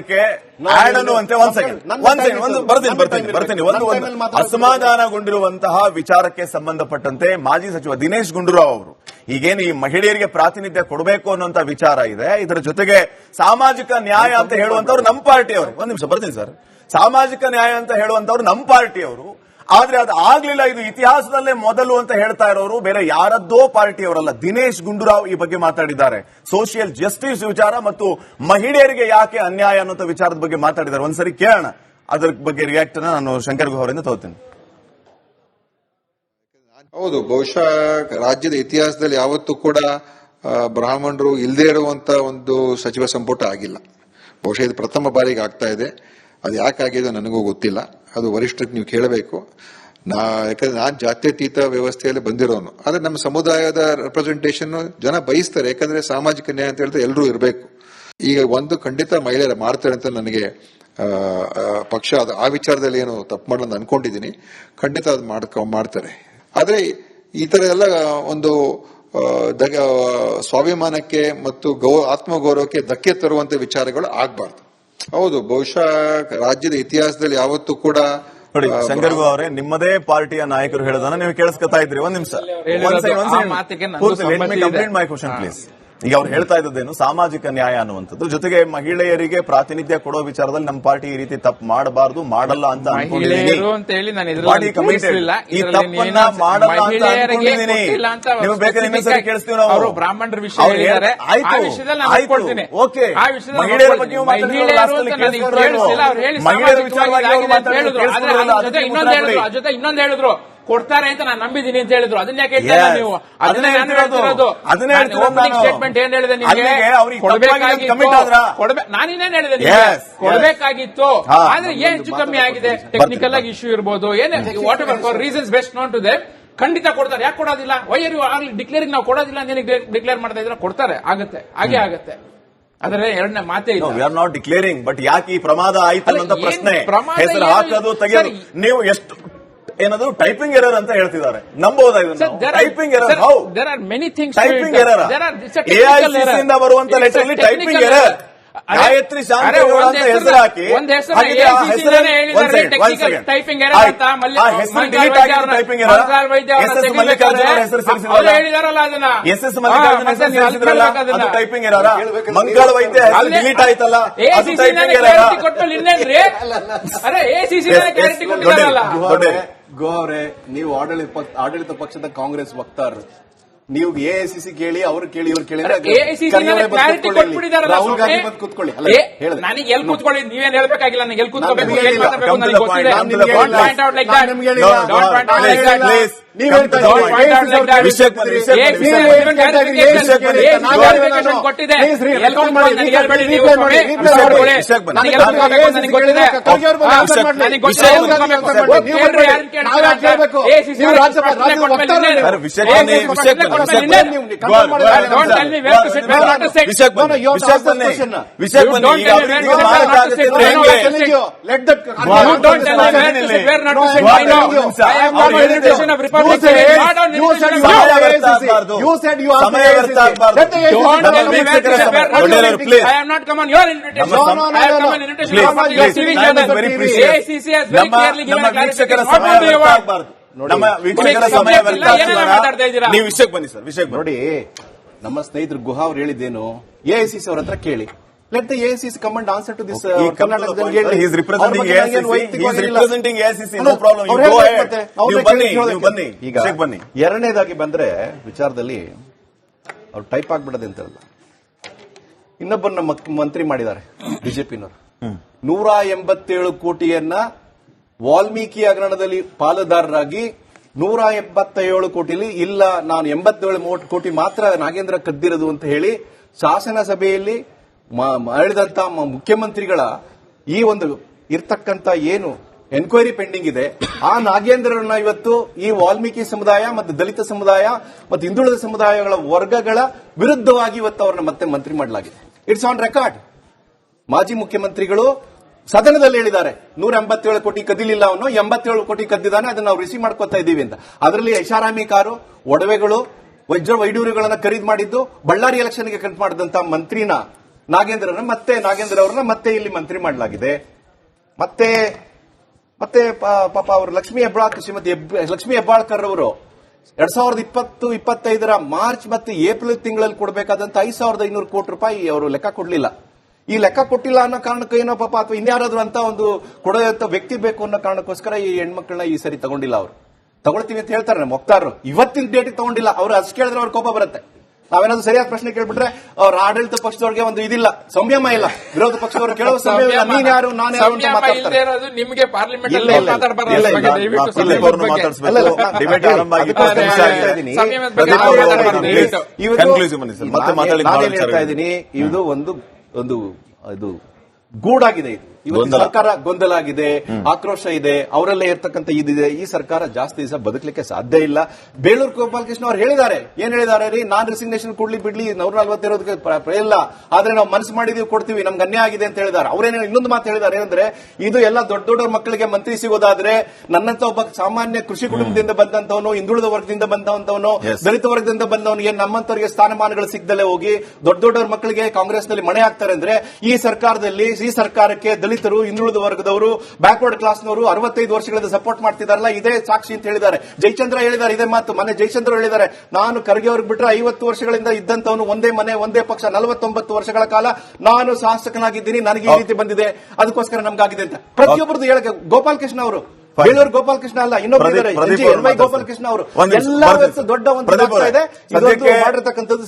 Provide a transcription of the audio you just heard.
ಅದಕ್ಕೆ ಆಡ್ ಅನ್ನುವಂತೆ ಬರ್ತೀನಿ. ಒಂದು ಅಸಮಾಧಾನಗೊಂಡಿರುವಂತಹ ವಿಚಾರಕ್ಕೆ ಸಂಬಂಧಪಟ್ಟಂತೆ ಮಾಜಿ ಸಚಿವ ದಿನೇಶ್ ಗುಂಡೂರಾವ್ ಅವರು ಈಗೇನು ಈ ಮಹಿಳೆಯರಿಗೆ ಪ್ರಾತಿನಿಧ್ಯ ಕೊಡಬೇಕು ಅನ್ನುವಂತ ವಿಚಾರ ಇದೆ, ಇದರ ಜೊತೆಗೆ ಸಾಮಾಜಿಕ ನ್ಯಾಯ ಅಂತ ಹೇಳುವಂತವ್ರು ನಮ್ಮ ಪಾರ್ಟಿಯವರು. ಒಂದ್ ನಿಮಿಷ ಬರ್ತೀನಿ ಸರ್. ಸಾಮಾಜಿಕ ನ್ಯಾಯ ಅಂತ ಹೇಳುವಂತವ್ರು ನಮ್ಮ ಪಾರ್ಟಿಯವರು, ಆದ್ರೆ ಅದು ಆಗ್ಲಿಲ್ಲ, ಇದು ಇತಿಹಾಸದಲ್ಲೇ ಮೊದಲು ಅಂತ ಹೇಳ್ತಾ ಇರೋರು ಬೇರೆ ಯಾರದ್ದೋ ಪಾರ್ಟಿಯವರಲ್ಲ. ದಿನೇಶ್ ಗುಂಡೂರಾವ್ ಈ ಬಗ್ಗೆ ಮಾತಾಡಿದ್ದಾರೆ. ಸೋಷಿಯಲ್ ಜಸ್ಟಿಸ್ ವಿಚಾರ ಮತ್ತು ಮಹಿಳೆಯರಿಗೆ ಯಾಕೆ ಅನ್ಯಾಯ ಅನ್ನೋ ವಿಚಾರದ ಬಗ್ಗೆ ಮಾತಾಡಿದ್ದಾರೆ. ಒಂದ್ಸರಿ ಕೇಳೋಣ, ಅದರ ಬಗ್ಗೆ ರಿಯಾಕ್ಟ್ ನಾನು ಶಂಕರ್ ಗುಹಾ ಅವರಿಂದ ತಗೋತೀನಿ. ಹೌದು, ಬಹುಶಃ ರಾಜ್ಯದ ಇತಿಹಾಸದಲ್ಲಿ ಯಾವತ್ತೂ ಕೂಡ ಬ್ರಾಹ್ಮಣರು ಇಲ್ಲದೆ ಇರುವಂತ ಒಂದು ಸಚಿವ ಸಂಪುಟ ಆಗಿಲ್ಲ. ಬಹುಶಃ ಇದು ಪ್ರಥಮ ಬಾರಿಗೆ ಆಗ್ತಾ ಇದೆ. ಅದು ಯಾಕಾಗಿದೆ ನನಗೂ ಗೊತ್ತಿಲ್ಲ, ಅದು ವರಿಷ್ಠರಿಗೆ ನೀವು ಕೇಳಬೇಕು. ಯಾಕಂದ್ರೆ ನಾನು ಜಾತ್ಯತೀತ ವ್ಯವಸ್ಥೆಯಲ್ಲಿ ಬಂದಿರೋನು, ಆದ್ರೆ ನಮ್ಮ ಸಮುದಾಯದ ರೆಪ್ರೆಸೆಂಟೇಷನ್ ಜನ ಬಯಸ್ತಾರೆ. ಯಾಕಂದ್ರೆ ಸಾಮಾಜಿಕ ನ್ಯಾಯ ಅಂತ ಹೇಳಿದ್ರೆ ಎಲ್ಲರೂ ಇರಬೇಕು. ಈಗ ಒಂದು ಖಂಡಿತ ಮಹಿಳೆಯರು ಮಾಡ್ತಾರೆ ಅಂತ ನನಗೆ ಪಕ್ಷ ಆ ವಿಚಾರದಲ್ಲಿ ಏನು ತಪ್ಪು ಮಾಡೋದು ಅನ್ಕೊಂಡಿದ್ದೀನಿ. ಖಂಡಿತ ಅದು ಮಾಡ್ತಾರೆ. ಆದ್ರೆ ಈ ತರ ಎಲ್ಲ ಒಂದು ಸ್ವಾಭಿಮಾನಕ್ಕೆ ಮತ್ತು ಆತ್ಮಗೌರವಕ್ಕೆ ಧಕ್ಕೆ ತರುವಂತ ವಿಚಾರಗಳು ಆಗ್ಬಾರ್ದು. ಹೌದು, ಬಹುಶಃ ರಾಜ್ಯದ ಇತಿಹಾಸದಲ್ಲಿ ಯಾವತ್ತೂ ಕೂಡ ನೋಡಿ ಶಂಕರ್ ಗುಹಾ ಅವರೇ, ನಿಮ್ಮದೇ ಪಾರ್ಟಿಯ ನಾಯಕರು ಹೇಳೋದನ್ನ ನೀವು ಕೇಳಿಸ್ಕೊತಾ ಇದ್ರಿ. ಒಂದ್ ನಿಮಿಷ ಮೈ ಕ್ವಶನ್ ಪ್ಲೀಸ್. ಈಗ ಅವ್ರು ಹೇಳ್ತಾ ಇದ್ದೇನು ಸಾಮಾಜಿಕ ನ್ಯಾಯ ಅನ್ನುವಂಥದ್ದು, ಜೊತೆಗೆ ಮಹಿಳೆಯರಿಗೆ ಪ್ರಾತಿನಿಧ್ಯ ಕೊಡೋ ವಿಚಾರದಲ್ಲಿ ನಮ್ಮ ಪಾರ್ಟಿ ಈ ರೀತಿ ತಪ್ಪು ಮಾಡಬಾರದು, ಮಾಡಲ್ಲ ಅಂತ ಅನ್ಕೊಂಡಿದ್ದೀನಿ. ಈ ತಪ್ಪನ್ನ ಮಾಡಲ್ಲ ಅಂತ ಅನ್ಕೊಂಡಿದ್ದೀನಿ. ನೀವು ಬೇಕಾದ್ರೆ ಇನ್ನೊಂದ್ಸರಿ ಕೇಳಿಸ್ತೀವಿ ನಾವು. ಬ್ರಾಹ್ಮಣರ ವಿಷಯ ಓಕೆ, ಮಹಿಳೆಯರ ಬಗ್ಗೆ ಮಹಿಳೆಯರ ವಿಚಾರವಾಗಿ ಜೊತೆ ಇನ್ನೊಂದು ಹೇಳಿದ್ರು ಕೊಡ್ತಾರೆ ಅಂತ ನಾನು ನಂಬಿದ್ದೀನಿ ಅಂತ ಹೇಳಿದ್ರು. ಅದನ್ನ ಯಾಕೆ ನೀವು ಸ್ಟೇಟ್ಮೆಂಟ್ ಏನ್ ಹೇಳಿದೆ ನಿಮಗೆ? ನಾನಿನ್ನೇನ್ ಹೇಳಿದೆ ನಿಮಗೆ? ಕೊಡಬೇಕಾಗಿತ್ತು, ಆದ್ರೆ ಏನ್ ಹೆಚ್ಚು ಕಮ್ಮಿ ಆಗಿದೆ, ಟೆಕ್ನಿಕಲ್ ಆಗಿ ಇಶ್ಯೂ ಇರ್ಬೋದು, ಏನೇ whatever for reasons best known to them, ಖಂಡಿತ ಕೊಡ್ತಾರೆ. ಯಾಕೆ ಕೊಡೋದಿಲ್ಲ? ವೈಯರ್ ಆಗ್ಲಿ ಡಿಕ್ಲೇರಿಂಗ್ ನಾವು ಕೊಡೋದಿಲ್ಲ ಅಂತ ಡಿಕ್ಲೇರ್ ಮಾಡ್ತಾ ಇದ್ರೆ ಕೊಡ್ತಾರೆ. ಆಗತ್ತೆ, ಹಾಗೆ ಆಗತ್ತೆ. ಆದರೆ ಎರಡನೇ ಮಾತೇ ಇಲ್ಲ. We are not declaring, but ಯಾಕೆ ಈ ಪ್ರಮಾದ ಆಯ್ತು ಅಂತ ಪ್ರಶ್ನೆ. ಹೆಸರು ಹಾಕೋದು ತೆಗೆಯೋದು, ನೀವು ಎಷ್ಟು ಏನಾದ್ರು ಟೈಪಿಂಗ್ ಎರರ್ ಅಂತ ಹೇಳ್ತಿದ್ದಾರೆ, ನಂಬೋದಾ ಇದನ್ನು? Typing error, how? There are many things. Typing error, AICC ಇಂದ ಬರುವಂತ ಲೆಟರ್ ಅಲ್ಲಿ ಟೈಪಿಂಗ್ ಎರರ್. ಗಾಯತ್ರಿ ಶಾಂತಿ ಅಂತ ಹೆಸರು ಹಾಕಿ ಟೈಪಿಂಗ್ ಎರರ್ ಅಂತ ಮಲ್ಲಿಕಾರ್ಜುನ ಹೆಸರು ಸೇರಿಸಿದ್ರಲ್ಲ, ಹೇಳಿದಾರಲ್ಲ ಅದನ್ನ. SS ಮಲ್ಲಿಕಾರ್ಜುನ ಹೆಸರು ಸೇರಿಸಿದ್ರಲ್ಲ, ಅದು ಟೈಪಿಂಗ್ ಎರರ್. ಮಂಗಳ ವೈದ್ಯ ಹೆಸರು ಡಿಲೀಟ್ ಆಯ್ತಲ್ಲ, ಅದು ಟೈಪಿಂಗ್ ಎರರ್. ಕೊಟ್ಟು ಇನ್ನೇನ್ರಿ? ಅರೆ ಎಸಿಸಿ ಕ್ಲಾರಿಟಿ ಕೊಟ್ಟಿದ್ದಾರಲ್ಲ. ಗೋವಾ ಅವರೇ, ನೀವು ಆಡಳಿತ ಪಕ್ಷದ ಕಾಂಗ್ರೆಸ್ ವಕ್ತಾರರು, ನೀವು ಎಐಸಿಸಿ ಕೇಳಿ, ಅವ್ರು ಕೇಳಿ, ಇವ್ರು ಕೇಳಿ, ರಾಹುಲ್ ಗಾಂಧಿ ಬಂದು ಕೂತ್ಕೊಳ್ಳಿ. ನನಗೆ ಎಲ್ಲಿ ಕೂತ್ಕೊಳ್ಳಿ, ನೀವೇನ್ ಹೇಳ್ಬೇಕಾಗಿಲ್ಲ. ನನಗೆ ಎಲ್ಲಿ ಕೂತ್ಕೋಬೇಕು, ಕೊಟ್ಟಿದೆ. ನಮ್ಮ ವೀಕ್ಷಕರ ಸಮಯ ನೀವು ವಿಷಯಕ್ಕೆ ಬನ್ನಿ ಸರ್. ವಿಷಯಕ್ಕೆ ನೋಡಿ, ನಮ್ಮ ಸ್ನೇಹಿತರು ಗುಹಾ ಅವ್ರು ಹೇಳಿದ್ದೇನು, ಎಐಸಿಸಿ ಅವ್ರ ಹತ್ರ ಕೇಳಿ. Let the AICC come and answer to this. ಈಗ ಎರಡನೇದಾಗಿ ಬಂದ್ರೆ ವಿಚಾರದಲ್ಲಿ ಅವ್ರು ಟೈಪ್ ಆಗ್ಬಿಡೋದು ಅಂತಾರಲ್ಲ, ಇನ್ನೊಬ್ಬರನ್ನ ಮಂತ್ರಿ ಮಾಡಿದ್ದಾರೆ ಬಿಜೆಪಿನವರು. 187 ಕೋಟಿಯನ್ನ ವಾಲ್ಮೀಕಿ ಹಗರಣದಲ್ಲಿ ಪಾಲುದಾರರಾಗಿ 177 ಕೋಟಿಲಿ ಇಲ್ಲ, ನಾನು 87 ಕೋಟಿ ಮಾತ್ರ ನಾಗೇಂದ್ರ ಕದ್ದಿರೋದು ಅಂತ ಹೇಳಿ ಶಾಸನ ಸಭೆಯಲ್ಲಿ ಹೇಳಿದಂತ ಮುಖ್ಯಮಂತ್ರಿಗಳ ಈ ಒಂದು ಇರ್ತಕ್ಕಂತ ಏನು ಎನ್ಕ್ವೈರಿ ಪೆಂಡಿಂಗ್ ಇದೆ, ಆ ನಾಗೇಂದ್ರರನ್ನ ಇವತ್ತು ಈ ವಾಲ್ಮೀಕಿ ಸಮುದಾಯ ಮತ್ತು ದಲಿತ ಸಮುದಾಯ ಮತ್ತು ಹಿಂದುಳಿದ ಸಮುದಾಯಗಳ ವರ್ಗಗಳ ವಿರುದ್ಧವಾಗಿ ಇವತ್ತು ಅವರನ್ನ ಮತ್ತೆ ಮಂತ್ರಿ ಮಾಡಲಾಗಿದೆ. It's on record. ಮಾಜಿ ಮುಖ್ಯಮಂತ್ರಿಗಳು ಸದನದಲ್ಲಿ ಹೇಳಿದ್ದಾರೆ 187 ಕೋಟಿ ಕದ್ದಿಲಿಲ್ಲ, ಅವನು 87 ಕೋಟಿ ಕದ್ದಿದ್ದಾನೆ, ಅದನ್ನ ನಾವು ರಿಸೀವ್ ಮಾಡ್ಕೊತಾ ಇದ್ದೀವಿ ಅಂತ. ಅದರಲ್ಲಿ ಐಷಾರಾಮಿ ಕಾರು, ಒಡವೆಗಳು, ವಜ್ರ ವೈಡೂರ್ಯಗಳನ್ನ ಖರೀದಿ ಮಾಡಿದ್ದು, ಬಳ್ಳಾರಿ ಎಲೆಕ್ಷನ್ಗೆ ಖರ್ಚು ಮಾಡಿದಂತ ಮಂತ್ರಿನ ನಾಗೇಂದ್ರ ಅವ್ರನ್ನ ಮತ್ತೆ ಇಲ್ಲಿ ಮಂತ್ರಿ ಮಾಡಲಾಗಿದೆ. ಮತ್ತೆ ಪಾಪ ಅವರು ಶ್ರೀಮತಿ ಲಕ್ಷ್ಮೀ ಹೆಬ್ಬಾಳ್ಕರ್ ಅವರು 2020-25 ಮಾರ್ಚ್ ಮತ್ತು ಏಪ್ರಿಲ್ ತಿಂಗಳಲ್ಲಿ ಕೊಡಬೇಕಾದಂತ 5,500 ಕೋಟಿ ರೂಪಾಯಿ ಅವರು ಲೆಕ್ಕ ಕೊಡ್ಲಿಲ್ಲ. ಈ ಲೆಕ್ಕ ಕೊಟ್ಟಿಲ್ಲ ಅನ್ನೋ ಕಾರಣಕ್ಕೆ ಏನೋ ಪಾಪ ಅಥವಾ ಇನ್ಯಾರಾದ್ರೂ ಅಂತ ಒಂದು ಕೊಡೋಂತ ವ್ಯಕ್ತಿ ಬೇಕು ಅನ್ನೋ ಕಾರಣಕ್ಕೋಸ್ಕರ ಈ ಹೆಣ್ಮಕ್ಳನ್ನ ಈ ಸರಿ ತಗೊಂಡಿಲ್ಲ. ಅವರು ತಗೊಳ್ತೀವಿ ಅಂತ ಹೇಳ್ತಾರೆ ನಮ್ಮ ವಕ್ತಾರರು, ಇವತ್ತಿನ ಡೇಟ್ ತಗೊಂಡಿಲ್ಲ. ಅವ್ರು ಅಷ್ಟು ಕೇಳಿದ್ರೆ ಅವ್ರ ಕೋಪ ಬರುತ್ತೆ. ನಾವೇನಾದ್ರೂ ಸರಿಯಾದ ಪ್ರಶ್ನೆ ಕೇಳ್ಬಿಟ್ರೆ ಅವ್ರ ಆಡಳಿತ ಪಕ್ಷದವ್ರಿಗೆ ಒಂದು ಇದಿಲ್ಲ, ಸಂಯಮ ಇಲ್ಲ. ವಿರೋಧ ಪಕ್ಷದವ್ರು ಕೇಳೋ ಸಂಯಮ ಇಲ್ಲ. ನೀನ್ ಯಾರು ನಾನು ಯಾರು ಅಂತ ಮಾತಾಡ್ತಾರೆ. ನಿಮಗೆ ಪಾರ್ಲಿಮೆಂಟ್ ಇಲ್ಲ, ಇಲ್ಲ, ಇಲ್ಲ, ಇಲ್ಲ. ಪ್ರದೀಪ್ ಅವ್ರನ್ನ ಮಾತಾಡ್ಸ್ಬೇಕು. ಡಿಬೇಟ್ ಆರಂಭ ಆಗಿ 10 ನಿಮಿಷ ಆಗಿದೆ. ಪ್ರದೀಪ್ ಅವರು ಕನ್ಕ್ಲೂಸಿವ್ ಬನ್ನಿ ಸರ್. ಮತ್ತೆ ಮಾತಾಡಿ. ನಾನು ಹೇಳ್ತಾ ಇದ್ದೀನಿ, ಇದು ಇದು ಗೂಡಾಗಿದೆ. ಇವತ್ತು ಸರ್ಕಾರ ಗೊಂದಲ ಆಗಿದೆ, ಆಕ್ರೋಶ ಇದೆ, ಅವರಲ್ಲೇ ಇರ್ತಕ್ಕಂಥ ಇದಿದೆ. ಈ ಸರ್ಕಾರ ಜಾಸ್ತಿ ದಿವಸ ಬದುಕಲಿಕ್ಕೆ ಸಾಧ್ಯ ಇಲ್ಲ. ಬೇಳೂರು ಗೋಪಾಲಕೃಷ್ಣ ಅವ್ರು ಹೇಳಿದ್ದಾರೆ, ಏನ್ ಹೇಳಿದ್ದಾರೆ ರೀ, ನಾನ್ ರೆಸಿಗ್ನೇಷನ್ ಕೊಡ್ಲಿ ಬಿಡ್ಲಿ 140 ಇರೋದಕ್ಕೆ ಇಲ್ಲ, ಆದ್ರೆ ನಾವು ಮನಸ್ಸು ಮಾಡಿದೀವಿ ಕೊಡ್ತೀವಿ, ನಮ್ಗೆ ಅನ್ಯಾಯ ಆಗಿದೆ ಅಂತ ಹೇಳಿದ್ದಾರೆ. ಅವ್ರೇನೋ ಇನ್ನೊಂದು ಮಾತು ಹೇಳಿದ್ದಾರೆ, ಏನಂದ್ರೆ ಇದು ಎಲ್ಲ ದೊಡ್ಡ ಮಕ್ಕಳಿಗೆ ಮಂತ್ರಿ ಸಿಗೋದಾದ್ರೆ ನನ್ನಂತ ಒಬ್ಬ ಸಾಮಾನ್ಯ ಕೃಷಿ ಕುಟುಂಬದಿಂದ ಬಂದಂತವನು, ಹಿಂದುಳಿದ ವರ್ಗದಿಂದ ಬಂದವಂತವನು, ದಲಿತ ವರ್ಗದಿಂದ ಬಂದವನಿಗೆ ನಮ್ಮಂತವರಿಗೆ ಸ್ಥಾನಮಾನಗಳು ಸಿಗದಲ್ಲೇ ಹೋಗಿ ದೊಡ್ಡ ಮಕ್ಕಳಿಗೆ ಕಾಂಗ್ರೆಸ್ ನಲ್ಲಿ ಮಣೆ ಹಾಕ್ತಾರೆ. ಅಂದ್ರೆ ಈ ಸರ್ಕಾರಕ್ಕೆ ದಲಿತರು, ಹಿಂದುಳಿದ ವರ್ಗದವರು, ಬ್ಯಾಕ್ವರ್ಡ್ ಕ್ಲಾಸ್ನವರು 65 ವರ್ಷಗಳಿಂದ ಸಪೋರ್ಟ್ ಮಾಡ್ತಿದಾರಲ್ಲ, ಇದೇ ಸಾಕ್ಷಿ ಅಂತ ಹೇಳಿದ್ದಾರೆ. ಜಯಚಂದ್ರ ಹೇಳಿದ್ದಾರೆ ಇದೇ ಮಾತು. ಮೊನ್ನೆ ಜಯಚಂದ್ರ ಹೇಳಿದ್ದಾರೆ, ನಾನು ಖರ್ಗೆ ಅವ್ರಿಗೆ ಬಿಟ್ರೆ 50 ವರ್ಷಗಳಿಂದ ಇದ್ದಂತವನು, ಒಂದೇ ಮನೆ ಒಂದೇ ಪಕ್ಷ, 49 ವರ್ಷಗಳ ಕಾಲ ನಾನು ಶಾಸಕನಾಗಿದ್ದೀನಿ, ನನಗೆ ಈ ರೀತಿ ಬಂದಿದೆ, ಅದಕ್ಕೋಸ್ಕರ ನಮ್ಗಾಗಿದೆ ಅಂತ ಪ್ರತಿಯೊಬ್ಬರದ್ದು ಹೇಳಕ್ಕೆ. ಗೋಪಾಲಕೃಷ್ಣ ಅವರು ಬೇಲೂರು ಗೋಪಾಲಕೃಷ್ಣ ಅಲ್ಲ, ಇನ್ನೊಬ್ಬರು ಗೋಪಾಲಕೃಷ್ಣ ಅವರು ಎಲ್ಲ ದೊಡ್ಡ ಒಂದು ಇದೆ. ಮಾಡಿರ್ತಕ್ಕಂಥದ್ದು